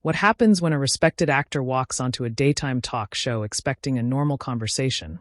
What happens when a respected actor walks onto a daytime talk show expecting a normal conversation,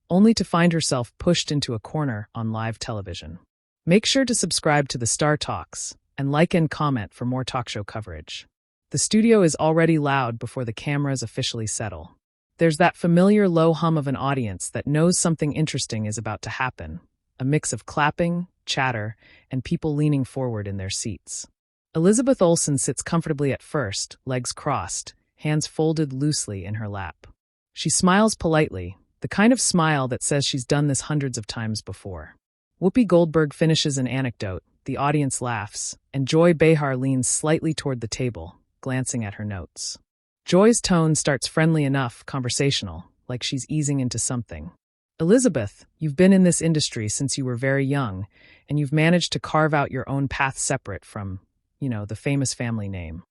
only to find herself pushed into a corner on live television? Make sure to subscribe to the Star Talks and like and comment for more talk show coverage. The studio is already loud before the cameras officially settle. There's that familiar low hum of an audience that knows something interesting is about to happen, a mix of clapping, chatter, and people leaning forward in their seats. Elizabeth Olsen sits comfortably at first, legs crossed, hands folded loosely in her lap. She smiles politely, the kind of smile that says she's done this hundreds of times before. Whoopi Goldberg finishes an anecdote, the audience laughs, and Joy Behar leans slightly toward the table, glancing at her notes. Joy's tone starts friendly enough, conversational, like she's easing into something. Elizabeth, you've been in this industry since you were very young, and you've managed to carve out your own path separate from, the famous family name.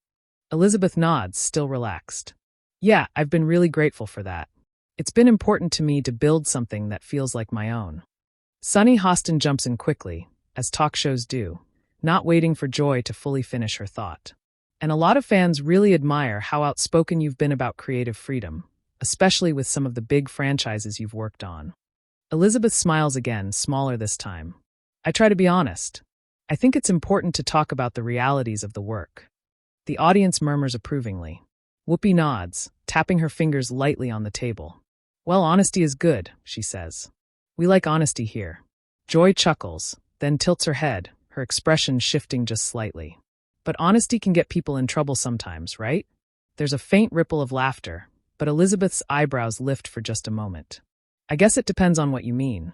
Elizabeth nods, still relaxed. Yeah, I've been really grateful for that. It's been important to me to build something that feels like my own. Sunny Hostin jumps in quickly, as talk shows do, not waiting for Joy to fully finish her thought. And a lot of fans really admire how outspoken you've been about creative freedom, especially with some of the big franchises you've worked on. Elizabeth smiles again, smaller this time. I try to be honest. I think it's important to talk about the realities of the work. The audience murmurs approvingly. Whoopi nods, tapping her fingers lightly on the table. Well, honesty is good, she says. We like honesty here. Joy chuckles, then tilts her head, her expression shifting just slightly. But honesty can get people in trouble sometimes, right? There's a faint ripple of laughter, but Elizabeth's eyebrows lift for just a moment. I guess it depends on what you mean.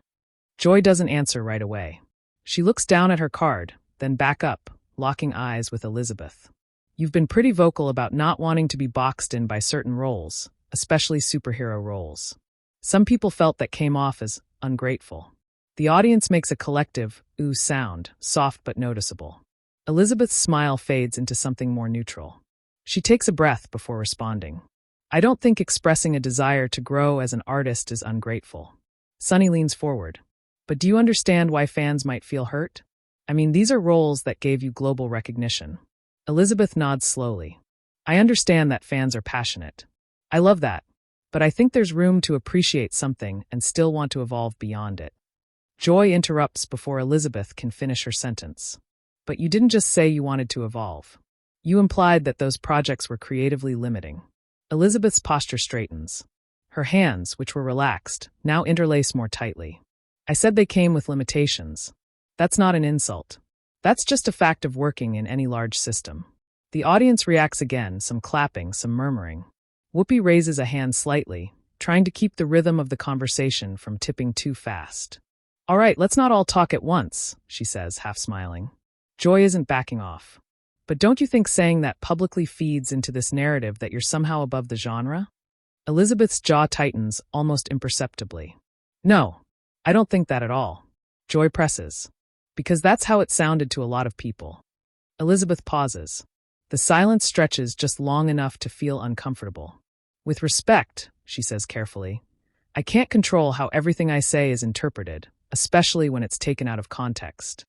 Joy doesn't answer right away. She looks down at her card, then back up, locking eyes with Elizabeth. You've been pretty vocal about not wanting to be boxed in by certain roles, especially superhero roles. Some people felt that came off as ungrateful. The audience makes a collective ooh sound, soft but noticeable. Elizabeth's smile fades into something more neutral. She takes a breath before responding. I don't think expressing a desire to grow as an artist is ungrateful. Sunny leans forward. But do you understand why fans might feel hurt? I mean, these are roles that gave you global recognition. Elizabeth nods slowly. I understand that fans are passionate. I love that. But I think there's room to appreciate something and still want to evolve beyond it. Joy interrupts before Elizabeth can finish her sentence. But you didn't just say you wanted to evolve. You implied that those projects were creatively limiting. Elizabeth's posture straightens. Her hands, which were relaxed, now interlace more tightly. I said they came with limitations. That's not an insult. That's just a fact of working in any large system. The audience reacts again, some clapping, some murmuring. Whoopi raises a hand slightly, trying to keep the rhythm of the conversation from tipping too fast. All right, let's not all talk at once, she says, half smiling. Joy isn't backing off. But don't you think saying that publicly feeds into this narrative that you're somehow above the genre? Elizabeth's jaw tightens, almost imperceptibly. No, I don't think that at all. Joy presses. Because that's how it sounded to a lot of people. Elizabeth pauses. The silence stretches just long enough to feel uncomfortable. With respect, she says carefully, I can't control how everything I say is interpreted, especially when it's taken out of context.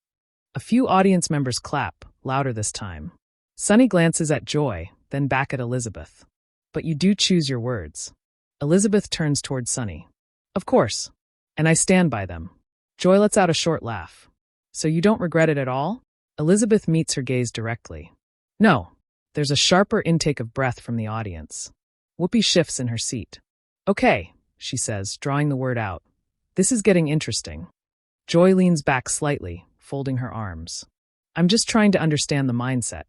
A few audience members clap, louder this time. Sunny glances at Joy, then back at Elizabeth. But you do choose your words. Elizabeth turns toward Sunny. Of course. And I stand by them. Joy lets out a short laugh. So you don't regret it at all? Elizabeth meets her gaze directly. No. There's a sharper intake of breath from the audience. Whoopi shifts in her seat. Okay, she says, drawing the word out. This is getting interesting. Joy leans back slightly, folding her arms. I'm just trying to understand the mindset.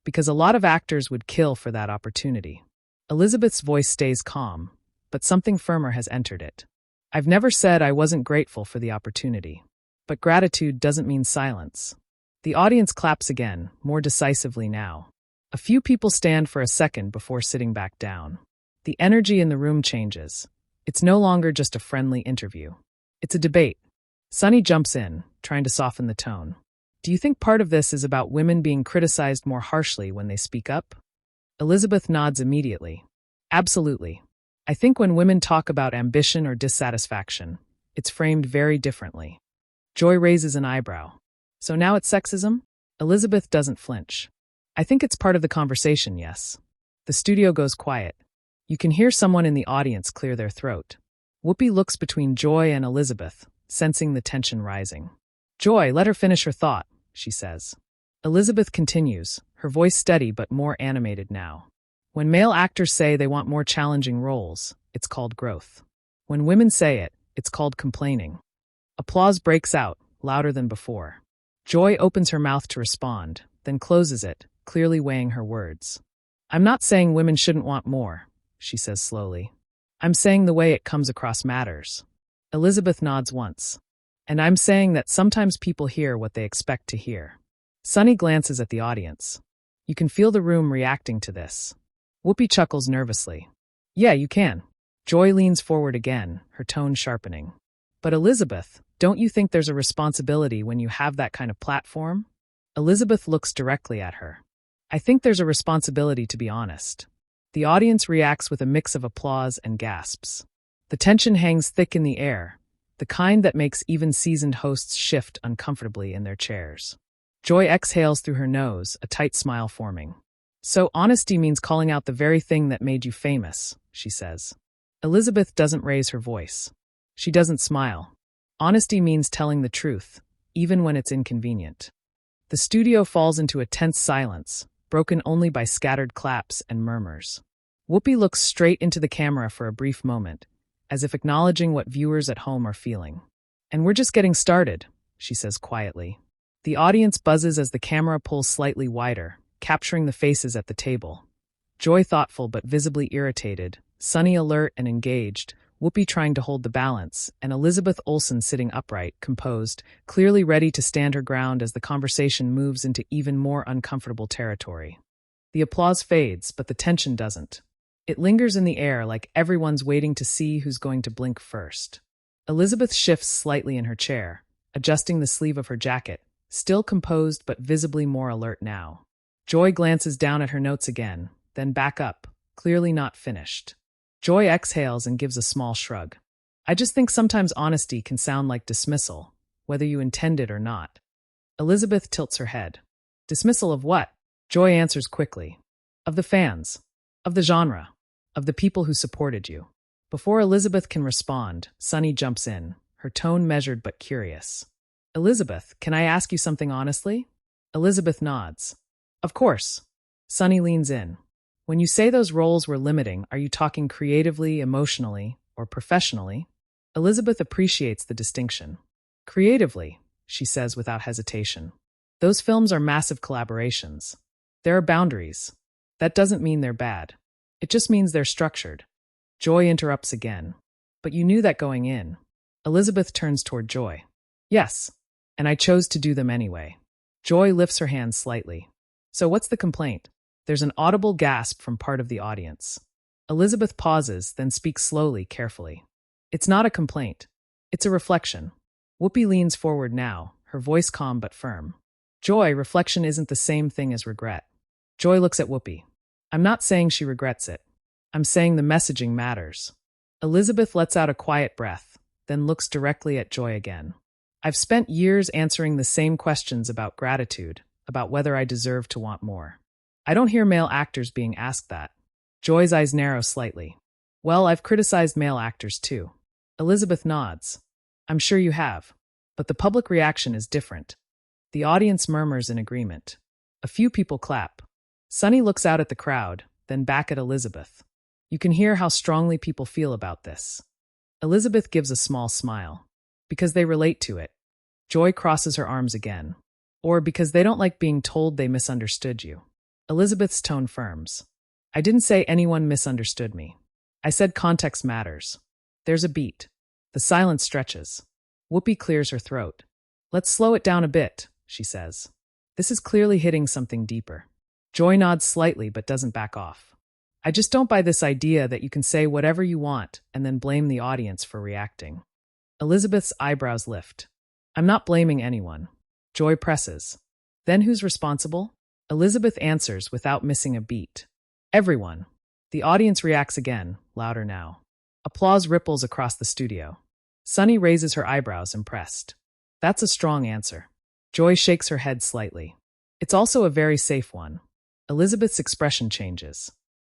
Because a lot of actors would kill for that opportunity. Elizabeth's voice stays calm, but something firmer has entered it. I've never said I wasn't grateful for the opportunity. But gratitude doesn't mean silence. The audience claps again, more decisively now. A few people stand for a second before sitting back down. The energy in the room changes. It's no longer just a friendly interview. It's a debate. Sunny jumps in, trying to soften the tone. Do you think part of this is about women being criticized more harshly when they speak up? Elizabeth nods immediately. Absolutely. I think when women talk about ambition or dissatisfaction, it's framed very differently. Joy raises an eyebrow. So now it's sexism? Elizabeth doesn't flinch. I think it's part of the conversation, yes. The The studio goes quiet. You can hear someone in the audience clear their throat. Whoopi looks between Joy and Elizabeth, sensing the tension rising. "Joy, let her finish her thought," she says. Elizabeth continues, her voice steady but more animated now. "When male actors say they want more challenging roles, it's called growth. When women say it, it's called complaining." Applause breaks out, louder than before. Joy opens her mouth to respond, then closes it, clearly weighing her words. "I'm not saying women shouldn't want more," she says slowly. "I'm saying the way it comes across matters." Elizabeth nods once. "And I'm saying that sometimes people hear what they expect to hear." Sunny glances at the audience. You can feel the room reacting to this. Whoopi chuckles nervously. "Yeah, you can." Joy leans forward again, her tone sharpening. "But Elizabeth, don't you think there's a responsibility when you have that kind of platform?" Elizabeth looks directly at her. "I think there's a responsibility to be honest." The audience reacts with a mix of applause and gasps. The tension hangs thick in the air, the kind that makes even seasoned hosts shift uncomfortably in their chairs. Joy exhales through her nose, a tight smile forming. "So honesty means calling out the very thing that made you famous," she says. Elizabeth doesn't raise her voice. She doesn't smile. Honesty means telling the truth, even when it's inconvenient. The studio falls into a tense silence, broken only by scattered claps and murmurs. Whoopi looks straight into the camera for a brief moment, as if acknowledging what viewers at home are feeling. "And we're just getting started," she says quietly. The audience buzzes as the camera pulls slightly wider, capturing the faces at the table. Joy thoughtful but visibly irritated, Sunny alert and engaged, Whoopi trying to hold the balance, and Elizabeth Olsen sitting upright, composed, clearly ready to stand her ground as the conversation moves into even more uncomfortable territory. The applause fades, but the tension doesn't. It lingers in the air like everyone's waiting to see who's going to blink first. Elizabeth shifts slightly in her chair, adjusting the sleeve of her jacket, still composed but visibly more alert now. Joy glances down at her notes again, then back up, clearly not finished. Joy exhales and gives a small shrug. "I just think sometimes honesty can sound like dismissal, whether you intend it or not." Elizabeth tilts her head. "Dismissal of what?" Joy answers quickly. "Of the fans. Of the genre. Of the people who supported you." Before Elizabeth can respond, Sunny jumps in, her tone measured but curious. "Elizabeth, can I ask you something honestly?" Elizabeth nods. "Of course." Sunny leans in. "When you say those roles were limiting, are you talking creatively, emotionally, or professionally?" Elizabeth appreciates the distinction. "Creatively," she says without hesitation. "Those films are massive collaborations. There are boundaries. That doesn't mean they're bad. It just means they're structured." Joy interrupts again. "But you knew that going in." Elizabeth turns toward Joy. "Yes, and I chose to do them anyway." Joy lifts her hand slightly. "So what's the complaint?" There's an audible gasp from part of the audience. Elizabeth pauses, then speaks slowly, carefully. "It's not a complaint. It's a reflection." Whoopi leans forward now, her voice calm but firm. "Joy, reflection isn't the same thing as regret." Joy looks at Whoopi. "I'm not saying she regrets it. I'm saying the messaging matters." Elizabeth lets out a quiet breath, then looks directly at Joy again. "I've spent years answering the same questions about gratitude, about whether I deserve to want more. I don't hear male actors being asked that." Joy's eyes narrow slightly. "Well, I've criticized male actors too." Elizabeth nods. "I'm sure you have. But the public reaction is different." The audience murmurs in agreement. A few people clap. Sunny looks out at the crowd, then back at Elizabeth. You can hear how strongly people feel about this. Elizabeth gives a small smile. Because they relate to it. Joy crosses her arms again. Or because they don't like being told they misunderstood you. Elizabeth's tone firms. "I didn't say anyone misunderstood me. I said context matters." There's a beat. The silence stretches. Whoopi clears her throat. "Let's slow it down a bit," she says. "This is clearly hitting something deeper." Joy nods slightly but doesn't back off. "I just don't buy this idea that you can say whatever you want and then blame the audience for reacting." Elizabeth's eyebrows lift. "I'm not blaming anyone." Joy presses. "Then who's responsible?" Elizabeth answers without missing a beat. "Everyone." The audience reacts again, louder now. Applause ripples across the studio. Sunny raises her eyebrows, impressed. "That's a strong answer." Joy shakes her head slightly. "It's also a very safe one." Elizabeth's expression changes.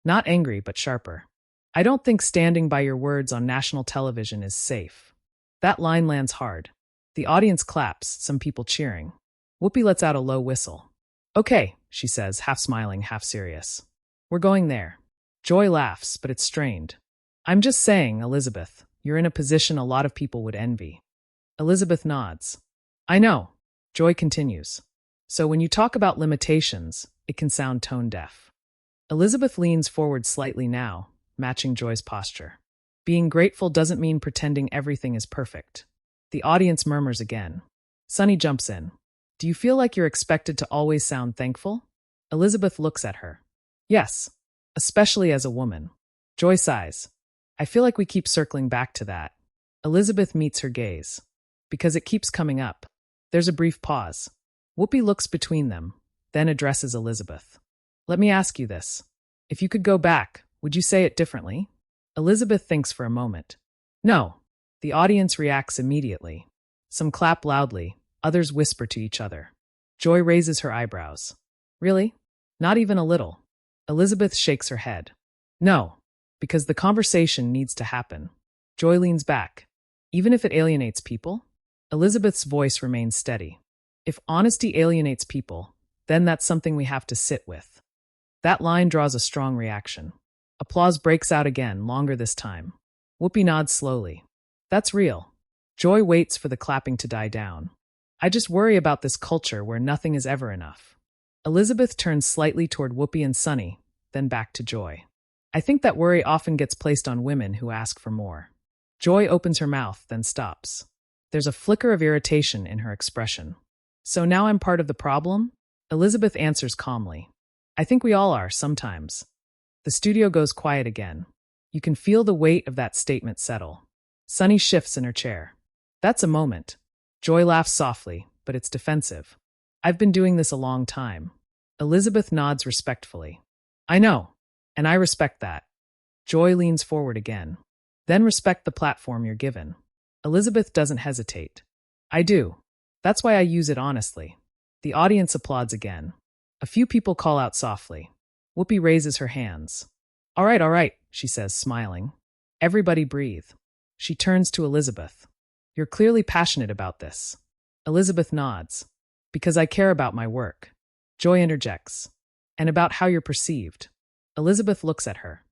Not angry, but sharper. I don't think standing by your words on national television is safe. That line lands hard. The audience claps, some people cheering. Whoopi lets out a low whistle. Okay, she says, half smiling, half serious. We're going there. Joy laughs, but it's strained. I'm just saying, Elizabeth, you're in a position a lot of people would envy. Elizabeth nods. I know. Joy continues. So when you talk about limitations, it can sound tone-deaf. Elizabeth leans forward slightly now, matching Joy's posture. Being grateful doesn't mean pretending everything is perfect. The audience murmurs again. Sunny jumps in. Do you feel like you're expected to always sound thankful? Elizabeth looks at her. Yes, especially as a woman. Joy sighs. I feel like we keep circling back to that. Elizabeth meets her gaze. Because it keeps coming up. There's a brief pause. Whoopi looks between them, then addresses Elizabeth. Let me ask you this. If you could go back, would you say it differently? Elizabeth thinks for a moment. No. The audience reacts immediately. Some clap loudly, others whisper to each other. Joy raises her eyebrows. Really? Not even a little. Elizabeth shakes her head. No, because the conversation needs to happen. Joy leans back. Even if it alienates people? Elizabeth's voice remains steady. If honesty alienates people, then that's something we have to sit with. That line draws a strong reaction. Applause breaks out again, longer this time. Whoopi nods slowly. That's real. Joy waits for the clapping to die down. I just worry about this culture where nothing is ever enough. Elizabeth turns slightly toward Whoopi and Sunny, then back to Joy. I think that worry often gets placed on women who ask for more. Joy opens her mouth, then stops. There's a flicker of irritation in her expression. So now I'm part of the problem? Elizabeth answers calmly. I think we all are, sometimes. The studio goes quiet again. You can feel the weight of that statement settle. Sunny shifts in her chair. That's a moment. Joy laughs softly, but it's defensive. I've been doing this a long time. Elizabeth nods respectfully. I know, and I respect that. Joy leans forward again. Then respect the platform you're given. Elizabeth doesn't hesitate. I do. That's why I use it honestly. The audience applauds again. A few people call out softly. Whoopi raises her hands. All right, she says, smiling. Everybody breathe. She turns to Elizabeth. You're clearly passionate about this. Elizabeth nods. Because I care about my work. Joy interjects. And about how you're perceived. Elizabeth looks at her.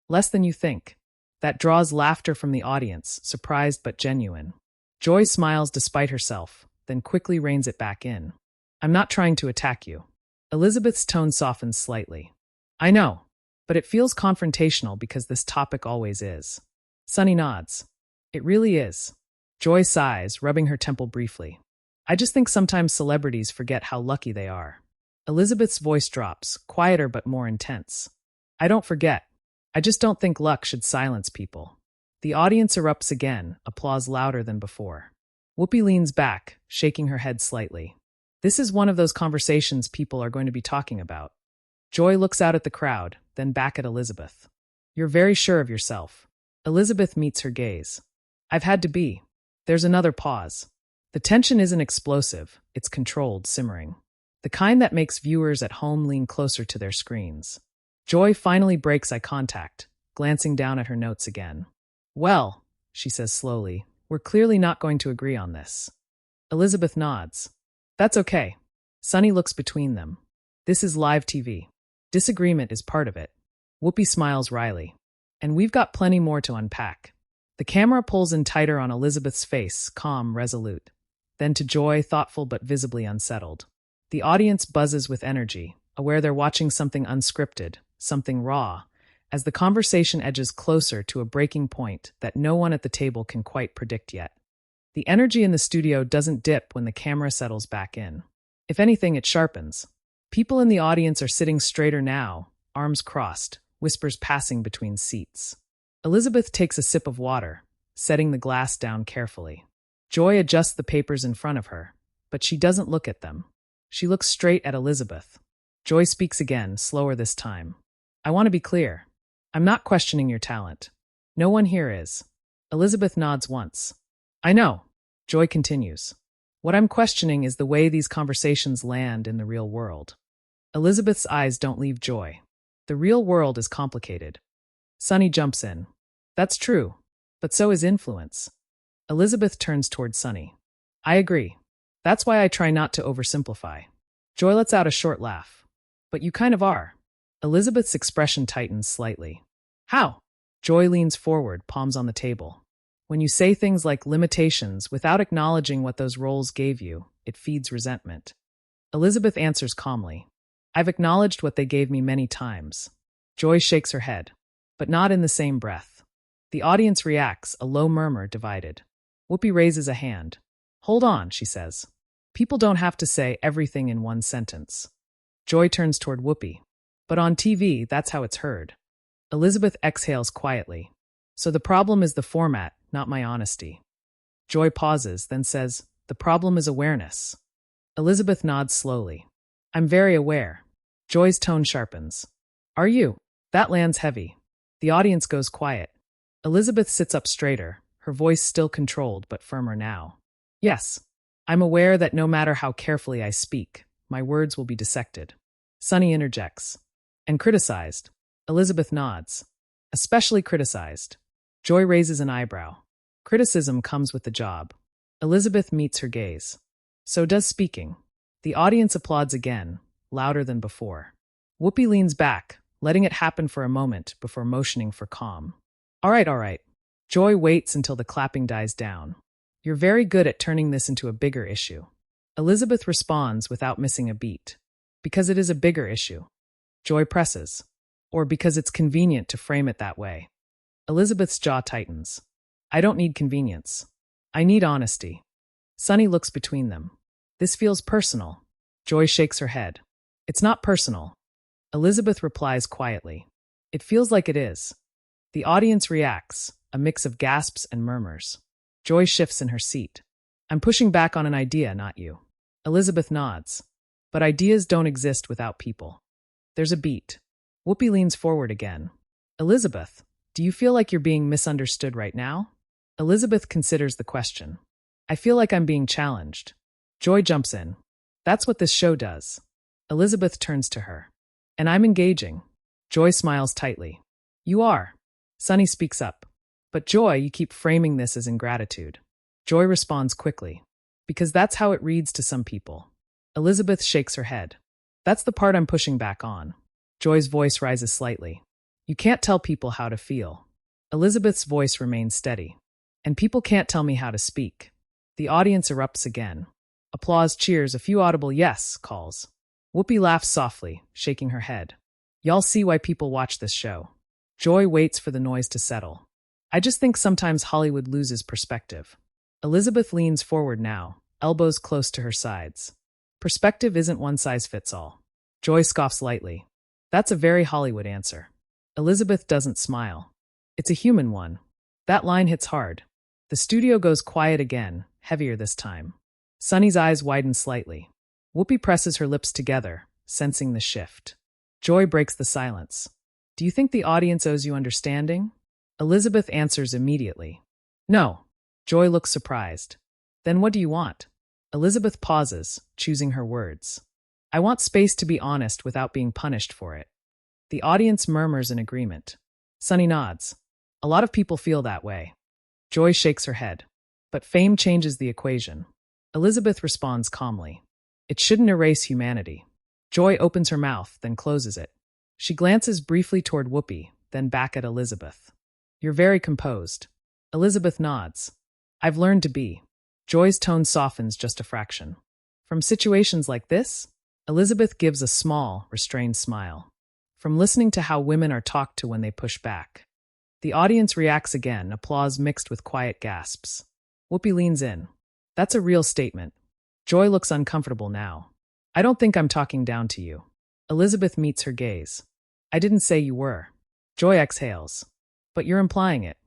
Less than you think. That draws laughter from the audience, surprised but genuine. Joy smiles despite herself, then quickly reins it back in. I'm not trying to attack you. Elizabeth's tone softens slightly. I know, but it feels confrontational because this topic always is. Sunny nods. It really is. Joy sighs, rubbing her temple briefly. I just think sometimes celebrities forget how lucky they are. Elizabeth's voice drops, quieter but more intense. I don't forget. I just don't think luck should silence people. The audience erupts again, applause louder than before. Whoopi leans back, shaking her head slightly. This is one of those conversations people are going to be talking about. Joy looks out at the crowd, then back at Elizabeth. You're very sure of yourself. Elizabeth meets her gaze. I've had to be. There's another pause. The tension isn't explosive, it's controlled, simmering. The kind that makes viewers at home lean closer to their screens. Joy finally breaks eye contact, glancing down at her notes again. Well, she says slowly, we're clearly not going to agree on this. Elizabeth nods. That's okay. Sunny looks between them. This is live TV. Disagreement is part of it. Whoopi smiles wryly. And we've got plenty more to unpack. The camera pulls in tighter on Elizabeth's face, calm, resolute. Then to Joy, thoughtful but visibly unsettled. The audience buzzes with energy, aware they're watching something unscripted, something raw, as the conversation edges closer to a breaking point that no one at the table can quite predict yet. The energy in the studio doesn't dip when the camera settles back in. If anything, it sharpens. People in the audience are sitting straighter now, arms crossed, whispers passing between seats. Elizabeth takes a sip of water, setting the glass down carefully. Joy adjusts the papers in front of her, but she doesn't look at them. She looks straight at Elizabeth. Joy speaks again, slower this time. I want to be clear. I'm not questioning your talent. No one here is. Elizabeth nods once. I know. Joy continues. What I'm questioning is the way these conversations land in the real world. Elizabeth's eyes don't leave Joy. The real world is complicated. Sunny jumps in. That's true, but so is influence. Elizabeth turns toward Sunny. I agree. That's why I try not to oversimplify. Joy lets out a short laugh. But you kind of are. Elizabeth's expression tightens slightly. How? Joy leans forward, palms on the table. When you say things like limitations without acknowledging what those roles gave you, it feeds resentment. Elizabeth answers calmly. I've acknowledged what they gave me many times. Joy shakes her head, but not in the same breath. The audience reacts, a low murmur divided. Whoopi raises a hand. Hold on, she says. People don't have to say everything in one sentence. Joy turns toward Whoopi. But on TV, that's how it's heard. Elizabeth exhales quietly. So the problem is the format, not my honesty. Joy pauses, then says, the problem is awareness. Elizabeth nods slowly. I'm very aware. Joy's tone sharpens. Are you? That lands heavy. The audience goes quiet. Elizabeth sits up straighter, her voice still controlled but firmer now. Yes, I'm aware that no matter how carefully I speak, my words will be dissected. Sunny interjects. And criticized. Elizabeth nods. Especially criticized. Joy raises an eyebrow. Criticism comes with the job. Elizabeth meets her gaze. So does speaking. The audience applauds again, louder than before. Whoopi leans back, letting it happen for a moment before motioning for calm. All right. Joy waits until the clapping dies down. You're very good at turning this into a bigger issue. Elizabeth responds without missing a beat. Because it is a bigger issue. Joy presses. Or because it's convenient to frame it that way. Elizabeth's jaw tightens. I don't need convenience. I need honesty. Sunny looks between them. This feels personal. Joy shakes her head. It's not personal. Elizabeth replies quietly. It feels like it is. The audience reacts, a mix of gasps and murmurs. Joy shifts in her seat. I'm pushing back on an idea, not you. Elizabeth nods. But ideas don't exist without people. There's a beat. Whoopi leans forward again. Elizabeth, do you feel like you're being misunderstood right now? Elizabeth considers the question. I feel like I'm being challenged. Joy jumps in. That's what this show does. Elizabeth turns to her. And I'm engaging. Joy smiles tightly. You are. Sunny speaks up. But Joy, you keep framing this as ingratitude. Joy responds quickly. Because that's how it reads to some people. Elizabeth shakes her head. That's the part I'm pushing back on. Joy's voice rises slightly. You can't tell people how to feel. Elizabeth's voice remains steady. And people can't tell me how to speak. The audience erupts again. Applause cheers, a few audible yes calls. Whoopi laughs softly, shaking her head. Y'all see why people watch this show. Joy waits for the noise to settle. I just think sometimes Hollywood loses perspective. Elizabeth leans forward now, elbows close to her sides. Perspective isn't one size fits all. Joy scoffs lightly. That's a very Hollywood answer. Elizabeth doesn't smile. It's a human one. That line hits hard. The studio goes quiet again, heavier this time. Sunny's eyes widen slightly. Whoopi presses her lips together, sensing the shift. Joy breaks the silence. Do you think the audience owes you understanding? Elizabeth answers immediately. No. Joy looks surprised. Then what do you want? Elizabeth pauses, choosing her words. I want space to be honest without being punished for it. The audience murmurs in agreement. Sunny nods. A lot of people feel that way. Joy shakes her head. But fame changes the equation. Elizabeth responds calmly. It shouldn't erase humanity. Joy opens her mouth, then closes it. She glances briefly toward Whoopi, then back at Elizabeth. You're very composed. Elizabeth nods. I've learned to be. Joy's tone softens just a fraction. From situations like this, Elizabeth gives a small, restrained smile. From listening to how women are talked to when they push back. The audience reacts again, applause mixed with quiet gasps. Whoopi leans in. That's a real statement. Joy looks uncomfortable now. I don't think I'm talking down to you. Elizabeth meets her gaze. I didn't say you were. Joy exhales. But you're implying it.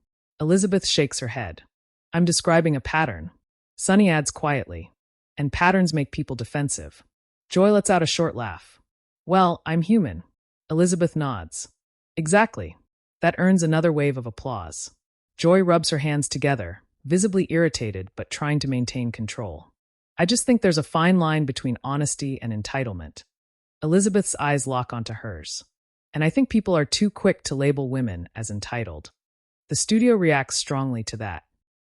Elizabeth shakes her head. I'm describing a pattern. Sunny adds quietly. And patterns make people defensive. Joy lets out a short laugh. Well, I'm human. Elizabeth nods. Exactly. That earns another wave of applause. Joy rubs her hands together, visibly irritated but trying to maintain control. I just think there's a fine line between honesty and entitlement. Elizabeth's eyes lock onto hers. And I think people are too quick to label women as entitled. The studio reacts strongly to that.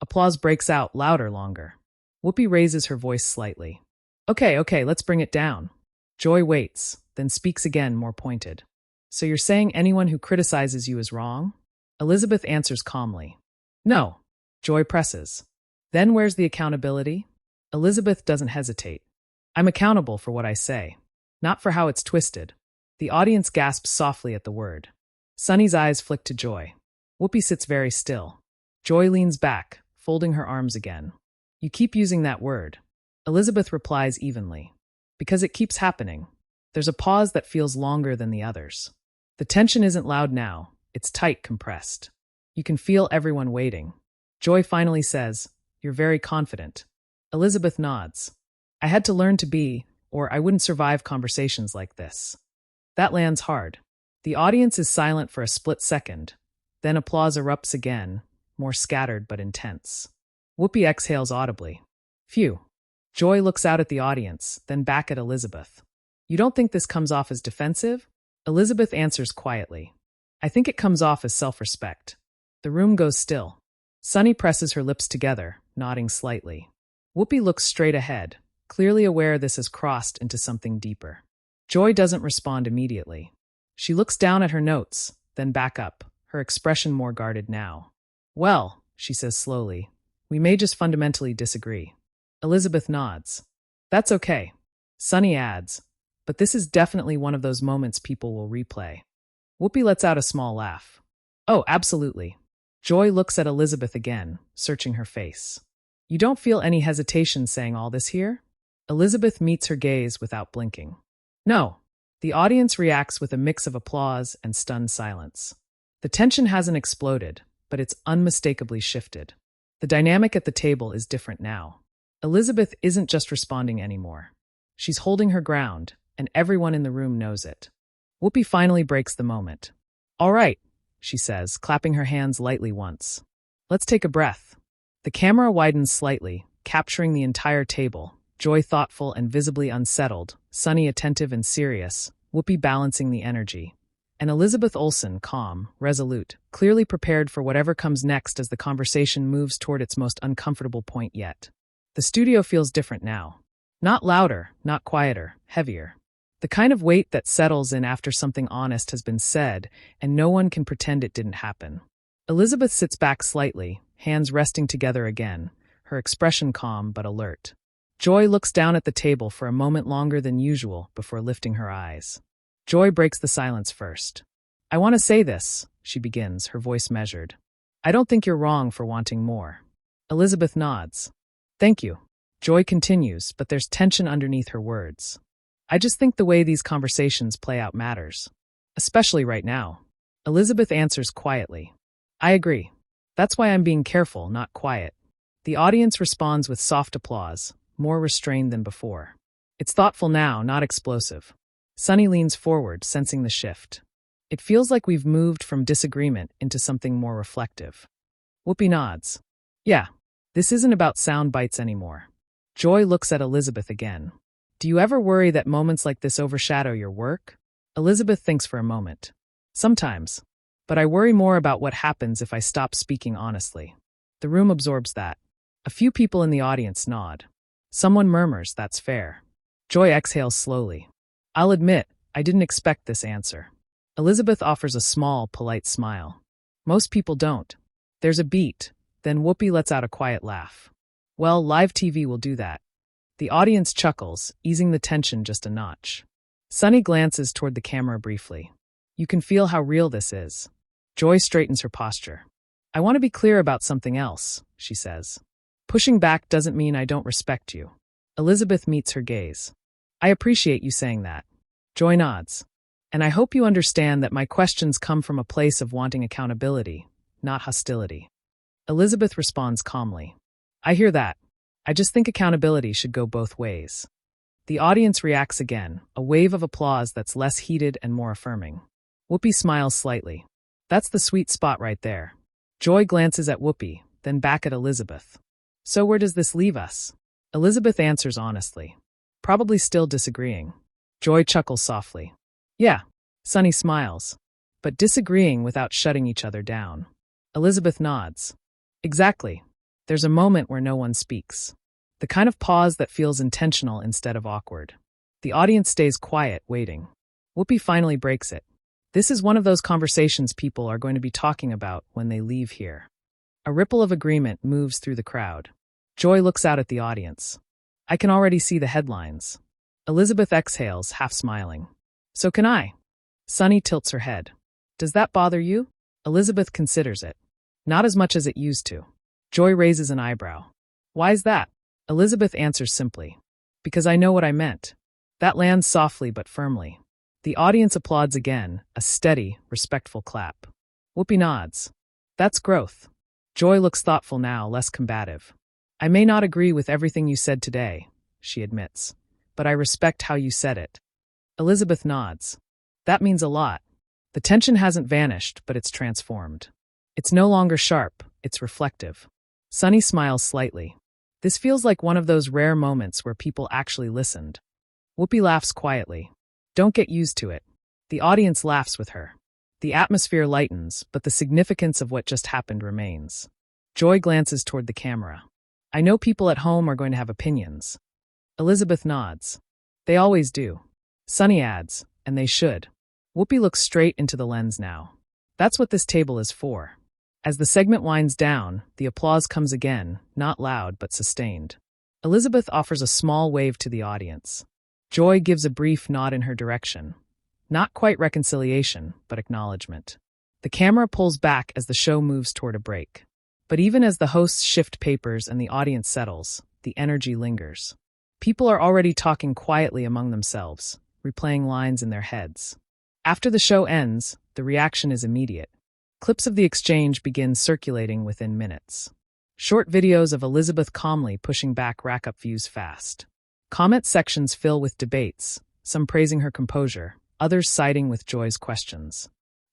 Applause breaks out louder longer. Whoopi raises her voice slightly. Okay, let's bring it down. Joy waits, then speaks again, more pointed. So you're saying anyone who criticizes you is wrong? Elizabeth answers calmly. No. Joy presses. Then where's the accountability? Elizabeth doesn't hesitate. I'm accountable for what I say, not for how it's twisted. The audience gasps softly at the word. Sunny's eyes flick to Joy. Whoopi sits very still. Joy leans back, folding her arms again. You keep using that word. Elizabeth replies evenly. Because it keeps happening. There's a pause that feels longer than the others. The tension isn't loud now. It's tight, compressed. You can feel everyone waiting. Joy finally says, You're very confident. Elizabeth nods. I had to learn to be, or I wouldn't survive conversations like this. That lands hard. The audience is silent for a split second. Then applause erupts again, more scattered but intense. Whoopi exhales audibly. Phew. Joy looks out at the audience, then back at Elizabeth. You don't think this comes off as defensive? Elizabeth answers quietly. I think it comes off as self-respect. The room goes still. Sunny presses her lips together, nodding slightly. Whoopi looks straight ahead, clearly aware this has crossed into something deeper. Joy doesn't respond immediately. She looks down at her notes, then back up, her expression more guarded now. Well, she says slowly, we may just fundamentally disagree. Elizabeth nods. That's okay. Sunny adds, but this is definitely one of those moments people will replay. Whoopi lets out a small laugh. Oh, absolutely. Joy looks at Elizabeth again, searching her face. You don't feel any hesitation saying all this here? Elizabeth meets her gaze without blinking. No. The audience reacts with a mix of applause and stunned silence. The tension hasn't exploded, but it's unmistakably shifted. The dynamic at the table is different now. Elizabeth isn't just responding anymore. She's holding her ground, and everyone in the room knows it. Whoopi finally breaks the moment. All right, she says, clapping her hands lightly once. Let's take a breath. The camera widens slightly, capturing the entire table. Joy thoughtful and visibly unsettled, Sunny attentive and serious, Whoopi balancing the energy, and Elizabeth Olsen calm, resolute, clearly prepared for whatever comes next as the conversation moves toward its most uncomfortable point yet. The studio feels different now. Not louder, not quieter, heavier. The kind of weight that settles in after something honest has been said, and no one can pretend it didn't happen. Elizabeth sits back slightly, hands resting together again, her expression calm but alert. Joy looks down at the table for a moment longer than usual before lifting her eyes. Joy breaks the silence first. I want to say this, she begins, her voice measured. I don't think you're wrong for wanting more. Elizabeth nods. Thank you. Joy continues, but there's tension underneath her words. I just think the way these conversations play out matters. Especially right now. Elizabeth answers quietly. I agree. That's why I'm being careful, not quiet. The audience responds with soft applause, more restrained than before. It's thoughtful now, not explosive. Sunny leans forward, sensing the shift. It feels like we've moved from disagreement into something more reflective. Whoopi nods. Yeah, this isn't about sound bites anymore. Joy looks at Elizabeth again. Do you ever worry that moments like this overshadow your work? Elizabeth thinks for a moment. Sometimes. But I worry more about what happens if I stop speaking honestly. The room absorbs that. A few people in the audience nod. Someone murmurs, that's fair. Joy exhales slowly. I'll admit, I didn't expect this answer. Elizabeth offers a small, polite smile. Most people don't. There's a beat, then Whoopi lets out a quiet laugh. Well, live TV will do that. The audience chuckles, easing the tension just a notch. Sunny glances toward the camera briefly. You can feel how real this is. Joy straightens her posture. I want to be clear about something else, she says. Pushing back doesn't mean I don't respect you. Elizabeth meets her gaze. I appreciate you saying that. Joy nods. And I hope you understand that my questions come from a place of wanting accountability, not hostility. Elizabeth responds calmly. I hear that. I just think accountability should go both ways. The audience reacts again, a wave of applause that's less heated and more affirming. Whoopi smiles slightly. That's the sweet spot right there. Joy glances at Whoopi, then back at Elizabeth. So where does this leave us? Elizabeth answers honestly. Probably still disagreeing. Joy chuckles softly. Yeah, Sunny smiles, but disagreeing without shutting each other down. Elizabeth nods. Exactly. There's a moment where no one speaks. The kind of pause that feels intentional instead of awkward. The audience stays quiet, waiting. Whoopi finally breaks it. This is one of those conversations people are going to be talking about when they leave here. A ripple of agreement moves through the crowd. Joy looks out at the audience. I can already see the headlines. Elizabeth exhales, half smiling. So can I. Sunny tilts her head. Does that bother you? Elizabeth considers it. Not as much as it used to. Joy raises an eyebrow. Why's that? Elizabeth answers simply. Because I know what I meant. That lands softly but firmly. The audience applauds again, a steady, respectful clap. Whoopi nods. That's growth. Joy looks thoughtful now, less combative. I may not agree with everything you said today, she admits, but I respect how you said it. Elizabeth nods. That means a lot. The tension hasn't vanished, but it's transformed. It's no longer sharp, it's reflective. Sunny smiles slightly. This feels like one of those rare moments where people actually listened. Whoopi laughs quietly. Don't get used to it. The audience laughs with her. The atmosphere lightens, but the significance of what just happened remains. Joy glances toward the camera. I know people at home are going to have opinions. Elizabeth nods. They always do. Sunny adds, and they should. Whoopi looks straight into the lens now. That's what this table is for. As the segment winds down, the applause comes again, not loud but sustained. Elizabeth offers a small wave to the audience. Joy gives a brief nod in her direction. Not quite reconciliation, but acknowledgement. The camera pulls back as the show moves toward a break. But even as the hosts shift papers and the audience settles, the energy lingers. People are already talking quietly among themselves, replaying lines in their heads. After the show ends, the reaction is immediate. Clips of the exchange begin circulating within minutes. Short videos of Elizabeth calmly pushing back rack up views fast. Comment sections fill with debates, some praising her composure, others siding with Joy's questions.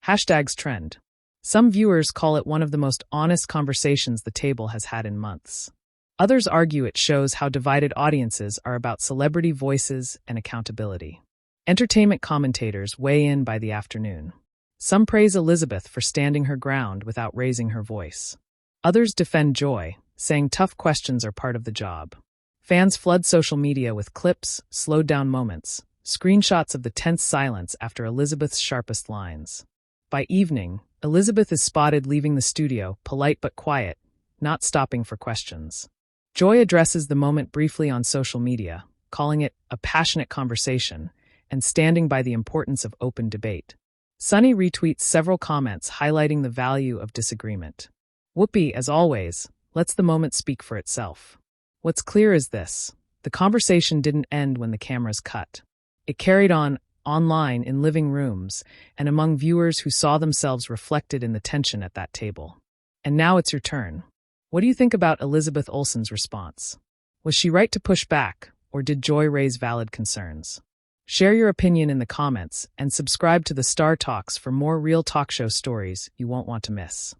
Hashtags trend. Some viewers call it one of the most honest conversations the table has had in months. Others argue it shows how divided audiences are about celebrity voices and accountability. Entertainment commentators weigh in by the afternoon. Some praise Elizabeth for standing her ground without raising her voice. Others defend Joy, saying tough questions are part of the job. Fans flood social media with clips, slowed-down moments, screenshots of the tense silence after Elizabeth's sharpest lines. By evening, Elizabeth is spotted leaving the studio, polite but quiet, not stopping for questions. Joy addresses the moment briefly on social media, calling it a passionate conversation and standing by the importance of open debate. Sunny retweets several comments highlighting the value of disagreement. Whoopi, as always, lets the moment speak for itself. What's clear is this: the conversation didn't end when the cameras cut. It carried on online, in living rooms, and among viewers who saw themselves reflected in the tension at that table. And now it's your turn. What do you think about Elizabeth Olsen's response? Was she right to push back, or did Joy raise valid concerns? Share your opinion in the comments and subscribe to the Star Talks for more real talk show stories you won't want to miss.